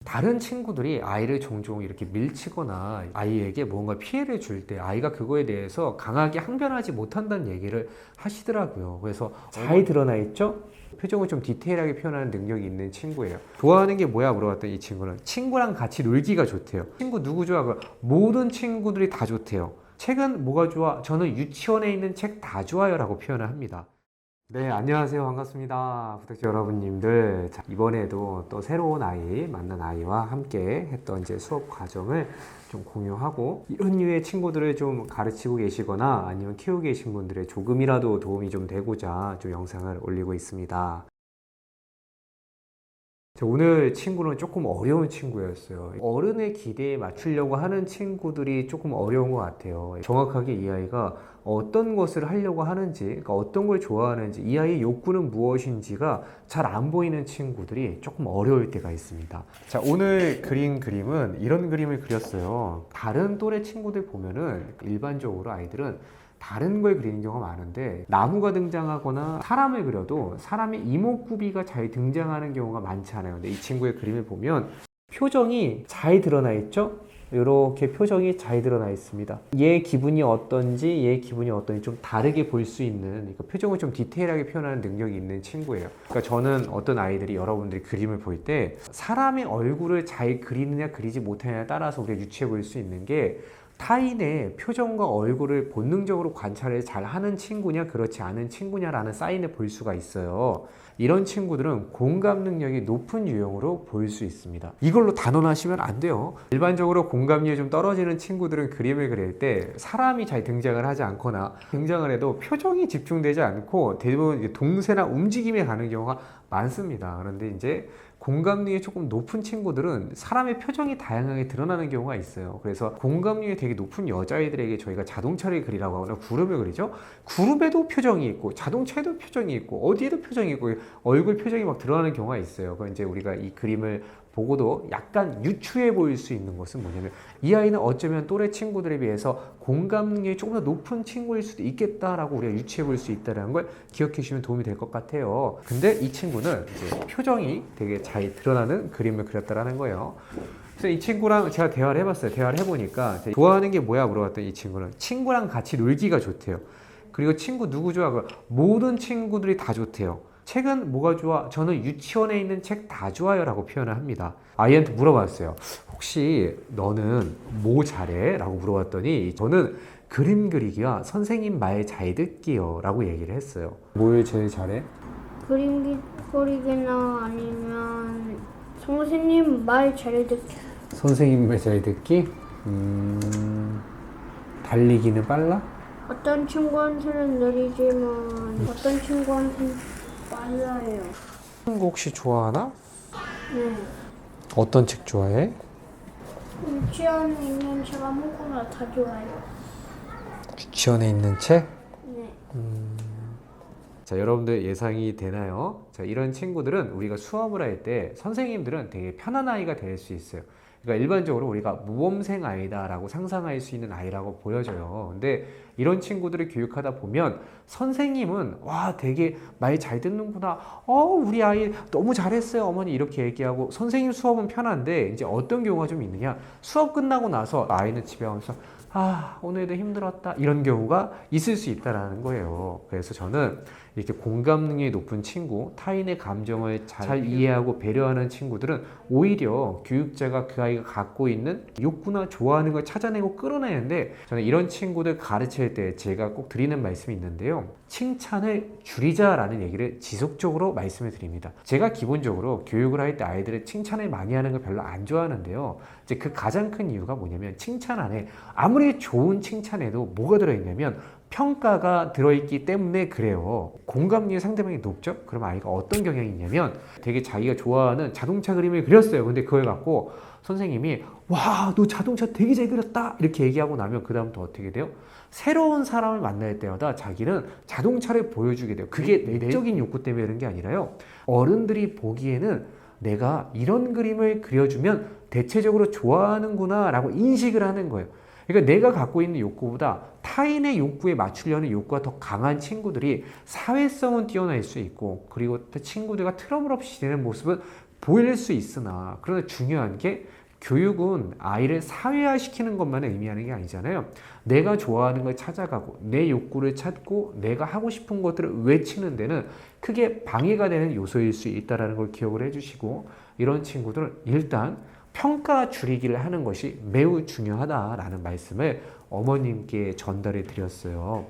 다른 친구들이 아이를 종종 이렇게 밀치거나 아이에게 뭔가 피해를 줄 때 아이가 그거에 대해서 강하게 항변하지 못한다는 얘기를 하시더라고요. 그래서 잘 드러나 있죠? 표정을 좀 디테일하게 표현하는 능력이 있는 친구예요. 좋아하는 게 뭐야 물어봤더니 이 친구는 친구랑 같이 놀기가 좋대요. 친구 누구 좋아? 모든 친구들이 다 좋대요. 책은 뭐가 좋아? 저는 유치원에 있는 책 다 좋아요 라고 표현을 합니다. 네, 안녕하세요. 반갑습니다. 구독자 여러분님들. 자, 이번에도 또 새로운 아이, 만난 아이와 함께 했던 이제 수업 과정을 좀 공유하고, 이런 류의 친구들을 좀 가르치고 계시거나 아니면 키우고 계신 분들의 조금이라도 도움이 좀 되고자 좀 영상을 올리고 있습니다. 오늘 친구는 조금 어려운 친구였어요. 어른의 기대에 맞추려고 하는 친구들이 조금 어려운 것 같아요. 정확하게 이 아이가 어떤 것을 하려고 하는지, 그러니까 어떤 걸 좋아하는지, 이 아이의 욕구는 무엇인지가 잘 안 보이는 친구들이 조금 어려울 때가 있습니다. 자, 오늘 그린 그림은 이런 그림을 그렸어요. 다른 또래 친구들 보면은 일반적으로 아이들은 다른 걸 그리는 경우가 많은데, 나무가 등장하거나 사람을 그려도 사람의 이목구비가 잘 등장하는 경우가 많지 않아요. 근데 이 친구의 그림을 보면 표정이 잘 드러나 있죠? 이렇게 표정이 잘 드러나 있습니다. 얘 기분이 어떤지 좀 다르게 볼 수 있는, 그러니까 표정을 좀 디테일하게 표현하는 능력이 있는 친구예요. 그러니까 저는 어떤 아이들이, 여러분들이 그림을 볼 때 사람의 얼굴을 잘 그리느냐 그리지 못하느냐에 따라서 우리가 유추해 볼 수 있는 게, 타인의 표정과 얼굴을 본능적으로 관찰을 잘 하는 친구냐 그렇지 않은 친구냐라는 사인을 볼 수가 있어요. 이런 친구들은 공감 능력이 높은 유형으로 보일 수 있습니다. 이걸로 단언하시면 안 돼요. 일반적으로 공감력이 좀 떨어지는 친구들은 그림을 그릴 때 사람이 잘 등장을 하지 않거나 등장을 해도 표정이 집중되지 않고 대부분 동세나 움직임에 가는 경우가 많습니다. 그런데 이제 공감력이 조금 높은 친구들은 사람의 표정이 다양하게 드러나는 경우가 있어요. 그래서 공감력이 되게 높은 여자아이들에게 저희가 자동차를 그리라고 하거나 구름을 그리죠. 구름에도 표정이 있고 자동차에도 표정이 있고 어디에도 표정이 있고 얼굴 표정이 막 드러나는 경우가 있어요. 그럼 이제 우리가 이 그림을 보고도 약간 유추해 보일 수 있는 것은 뭐냐면, 이 아이는 어쩌면 또래 친구들에 비해서 공감 능력이 조금 더 높은 친구일 수도 있겠다라고 우리가 유추해 볼 수 있다는 걸 기억해 주시면 도움이 될 것 같아요. 근데 이 친구는 이제 표정이 되게 잘 드러나는 그림을 그렸다라는 거예요. 그래서 이 친구랑 제가 대화를 해봤어요. 대화를 해보니까 좋아하는 게 뭐야 물어봤더니 이 친구는 친구랑 같이 놀기가 좋대요. 그리고 친구 누구 좋아? 모든 친구들이 다 좋대요. 책은 뭐가 좋아? 저는 유치원에 있는 책 다 좋아요 라고 표현을 합니다. 아이한테 물어봤어요. 혹시 너는 뭐 잘해? 라고 물어봤더니 저는 그림 그리기와 선생님 말 잘 듣기요 라고 얘기를 했어요. 뭘 제일 잘해? 그리기나 아니면 선생님 말 잘 듣기. 선생님 말 잘 듣기? 달리기는 빨라? 어떤 친구한테는 느리지만 어떤 친구한테는 빨라요. 거 혹시 좋아하나? 네. 어떤 책 좋아해? 유치원에 있는 책 아무거나 다 좋아요. 유치원에 있는 책? 네. 자, 여러분들 예상이 되나요? 자, 이런 친구들은 우리가 수업을 할 때 선생님들은 되게 편한 아이가 될 수 있어요. 그러니까 일반적으로 우리가 모범생 아이다라고 상상할 수 있는 아이라고 보여져요. 근데 이런 친구들을 교육하다 보면 선생님은 와, 되게 말 잘 듣는구나. 우리 아이 너무 잘했어요, 어머니 이렇게 얘기하고, 선생님 수업은 편한데 이제 어떤 경우가 좀 있느냐? 수업 끝나고 나서 아이는 집에 와서 오늘도 힘들었다 이런 경우가 있을 수 있다는 거예요. 그래서 저는 이렇게 공감 능력이 높은 친구, 타인의 감정을 잘 이해하고 배려하는 친구들은 오히려 교육자가 그 아이가 갖고 있는 욕구나 좋아하는 걸 찾아내고 끌어내는데, 저는 이런 친구들 가르칠 때 제가 꼭 드리는 말씀이 있는데요. 칭찬을 줄이자라는 얘기를 지속적으로 말씀을 드립니다. 제가 기본적으로 교육을 할 때 아이들의 칭찬을 많이 하는 걸 별로 안 좋아하는데요. 이제 그 가장 큰 이유가 뭐냐면, 칭찬 안에 아무리 좋은 칭찬에도 뭐가 들어있냐면 평가가 들어있기 때문에 그래요. 공감력이 상대방이 높죠? 그럼 아이가 어떤 경향이 있냐면, 되게 자기가 좋아하는 자동차 그림을 그렸어요. 근데 그걸 갖고 선생님이 와, 너 자동차 되게 잘 그렸다 이렇게 얘기하고 나면 그 다음부터 어떻게 돼요? 새로운 사람을 만날 때마다 자기는 자동차를 보여주게 돼요. 그게 내적인 욕구 때문에 그런 게 아니라요, 어른들이 보기에는 내가 이런 그림을 그려주면 대체적으로 좋아하는구나 라고 인식을 하는 거예요. 그러니까 내가 갖고 있는 욕구보다 타인의 욕구에 맞추려는 욕구가 더 강한 친구들이 사회성은 뛰어날 수 있고, 그리고 또 친구들과 트러블 없이 지내는 모습은 보일 수 있으나 그러나 중요한 게 교육은 아이를 사회화시키는 것만 의미하는 게 아니잖아요. 내가 좋아하는 걸 찾아가고 내 욕구를 찾고 내가 하고 싶은 것들을 외치는 데는 크게 방해가 되는 요소일 수 있다는 걸 기억을 해주시고 이런 친구들은 일단 평가 줄이기를 하는 것이 매우 중요하다라는 말씀을 어머님께 전달해 드렸어요.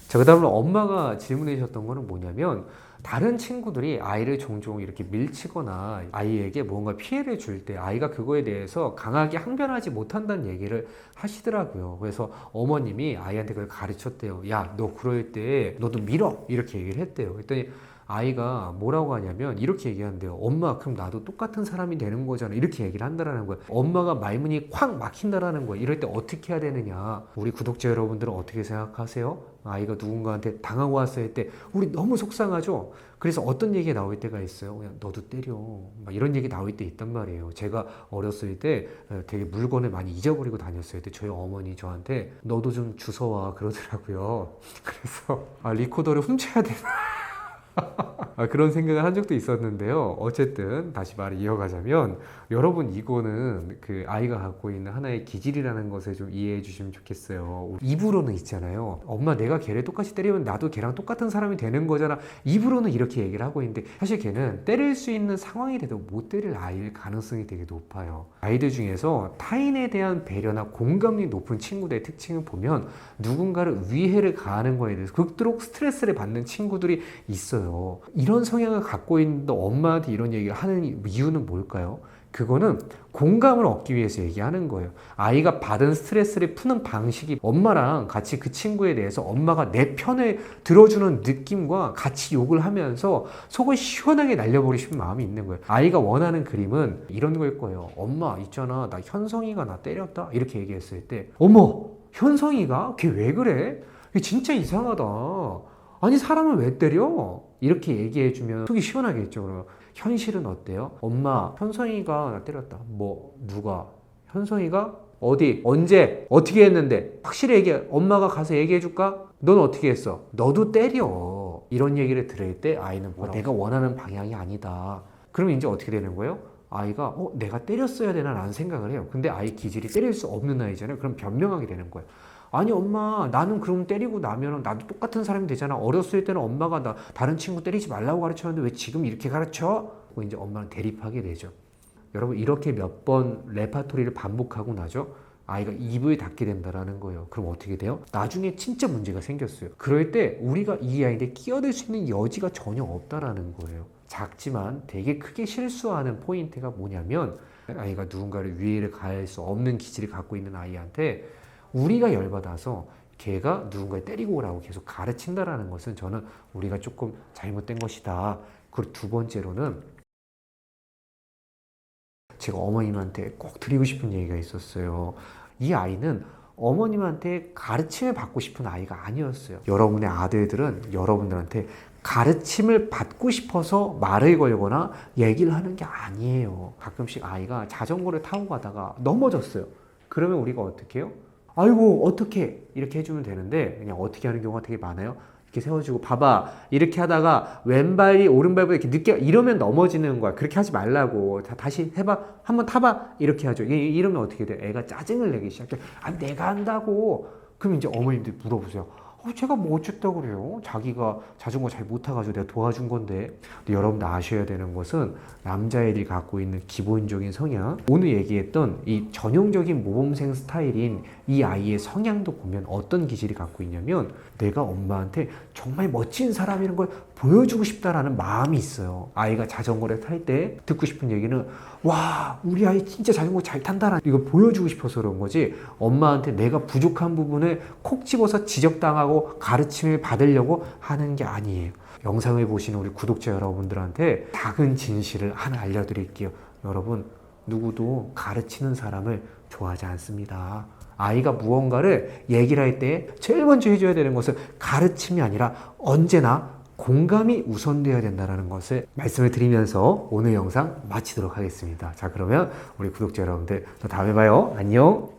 자, 그 다음으로 엄마가 질문해 주셨던 거는 뭐냐면 다른 친구들이 아이를 종종 이렇게 밀치거나 아이에게 뭔가 피해를 줄 때 아이가 그거에 대해서 강하게 항변하지 못한다는 얘기를 하시더라고요. 그래서 어머님이 아이한테 그걸 가르쳤대요. 야, 너 그럴 때 너도 밀어! 이렇게 얘기를 했대요. 그랬더니 아이가 뭐라고 하냐면 이렇게 얘기한대요. 엄마, 그럼 나도 똑같은 사람이 되는 거잖아. 이렇게 얘기를 한다라는 거예요. 엄마가 말문이 콱 막힌다라는 거예요. 이럴 때 어떻게 해야 되느냐. 우리 구독자 여러분들은 어떻게 생각하세요? 아이가 누군가한테 당하고 왔을 때 우리 너무 속상하죠? 그래서 어떤 얘기가 나올 때가 있어요. 그냥 너도 때려. 막 이런 얘기 나올 때 있단 말이에요. 제가 어렸을 때 되게 물건을 많이 잊어버리고 다녔어요. 그때 저희 어머니 저한테 너도 좀 주워와 그러더라고요. 그래서 리코더를 훔쳐야 되나? 그런 생각을 한 적도 있었는데요. 어쨌든 다시 말을 이어가자면 여러분 이거는 그 아이가 갖고 있는 하나의 기질이라는 것을 좀 이해해 주시면 좋겠어요. 입으로는 있잖아요. 엄마 내가 걔를 똑같이 때리면 나도 걔랑 똑같은 사람이 되는 거잖아. 입으로는 이렇게 얘기를 하고 있는데 사실 걔는 때릴 수 있는 상황이 돼도 못 때릴 아이일 가능성이 되게 높아요. 아이들 중에서 타인에 대한 배려나 공감이 높은 친구들의 특징을 보면 누군가를 위해를 가하는 거에 대해서 극도로 스트레스를 받는 친구들이 있어요. 이런 성향을 갖고 있는데 엄마한테 이런 얘기를 하는 이유는 뭘까요? 그거는 공감을 얻기 위해서 얘기하는 거예요. 아이가 받은 스트레스를 푸는 방식이 엄마랑 같이 그 친구에 대해서 엄마가 내 편을 들어주는 느낌과 같이 욕을 하면서 속을 시원하게 날려버리고 싶은 마음이 있는 거예요. 아이가 원하는 그림은 이런 거일 거예요. 엄마 있잖아, 나 현성이가 나 때렸다 이렇게 얘기했을 때 어머 현성이가? 걔 왜 그래? 걔 진짜 이상하다. 아니 사람을 왜 때려? 이렇게 얘기해주면 속이 시원하겠죠. 그러면 현실은 어때요? 엄마 현성이가 나 때렸다. 뭐 누가? 현성이가? 어디? 언제? 어떻게 했는데? 확실히 얘기해. 엄마가 가서 얘기해줄까? 넌 어떻게 했어? 너도 때려. 이런 얘기를 들을 때 아이는 내가 원하는 방향이 아니다. 그러면 이제 어떻게 되는 거예요? 아이가 내가 때렸어야 되나 라는 생각을 해요. 근데 아이 기질이 때릴 수 없는 아이잖아요. 그럼 변명하게 되는 거예요. 아니 엄마 나는 그럼 때리고 나면 나도 똑같은 사람이 되잖아. 어렸을 때는 엄마가 나 다른 친구 때리지 말라고 가르쳤는데 왜 지금 이렇게 가르쳐? 이제 엄마는 대립하게 되죠. 여러분 이렇게 몇 번 레파토리를 반복하고 나죠. 아이가 입을 닫게 된다는 거예요. 그럼 어떻게 돼요? 나중에 진짜 문제가 생겼어요. 그럴 때 우리가 이 아이한테 끼어들 수 있는 여지가 전혀 없다라는 거예요. 작지만 되게 크게 실수하는 포인트가 뭐냐면 아이가 누군가를 위해를 가할 수 없는 기질을 갖고 있는 아이한테 우리가 열받아서 걔가 누군가를 때리고 오라고 계속 가르친다라는 것은 저는 우리가 조금 잘못된 것이다. 그리고 두 번째로는 제가 어머님한테 꼭 드리고 싶은 얘기가 있었어요. 이 아이는 어머님한테 가르침을 받고 싶은 아이가 아니었어요. 여러분의 아들들은 여러분들한테 가르침을 받고 싶어서 말을 걸거나 얘기를 하는 게 아니에요. 가끔씩 아이가 자전거를 타고 가다가 넘어졌어요. 그러면 우리가 어떻게 해요? 아이고 어떻게 이렇게 해주면 되는데 그냥 어떻게 하는 경우가 되게 많아요. 이렇게 세워주고 봐봐 이렇게 하다가 왼발이 오른발보다 이렇게 늦게 이러면 넘어지는 거야. 그렇게 하지 말라고. 다시 해봐 한번 타봐 이렇게 하죠. 이러면 어떻게 돼? 애가 짜증을 내기 시작해. 아 내가 한다고. 그럼 이제 어머님들이 물어보세요. 제가 뭐 어쨌다고 그래요? 자기가 자전거 잘 못 타가지고 내가 도와준 건데. 근데 여러분들 아셔야 되는 것은 남자애들이 갖고 있는 기본적인 성향, 오늘 얘기했던 이 전형적인 모범생 스타일인 이 아이의 성향도 보면 어떤 기질이 갖고 있냐면 내가 엄마한테 정말 멋진 사람이라는 걸 보여주고 싶다라는 마음이 있어요. 아이가 자전거를 탈 때 듣고 싶은 얘기는 와 우리 아이 진짜 자전거 잘 탄다라는 이거 보여주고 싶어서 그런 거지 엄마한테 내가 부족한 부분을 콕 집어서 지적당하고 가르침을 받으려고 하는 게 아니에요. 영상을 보시는 우리 구독자 여러분들한테 작은 진실을 하나 알려드릴게요. 여러분 누구도 가르치는 사람을 좋아하지 않습니다. 아이가 무언가를 얘기를 할 때 제일 먼저 해줘야 되는 것은 가르침이 아니라 언제나 공감이 우선되어야 된다는 것을 말씀을 드리면서 오늘 영상 마치도록 하겠습니다. 자 그러면 우리 구독자 여러분들 또 다음에 봐요. 안녕.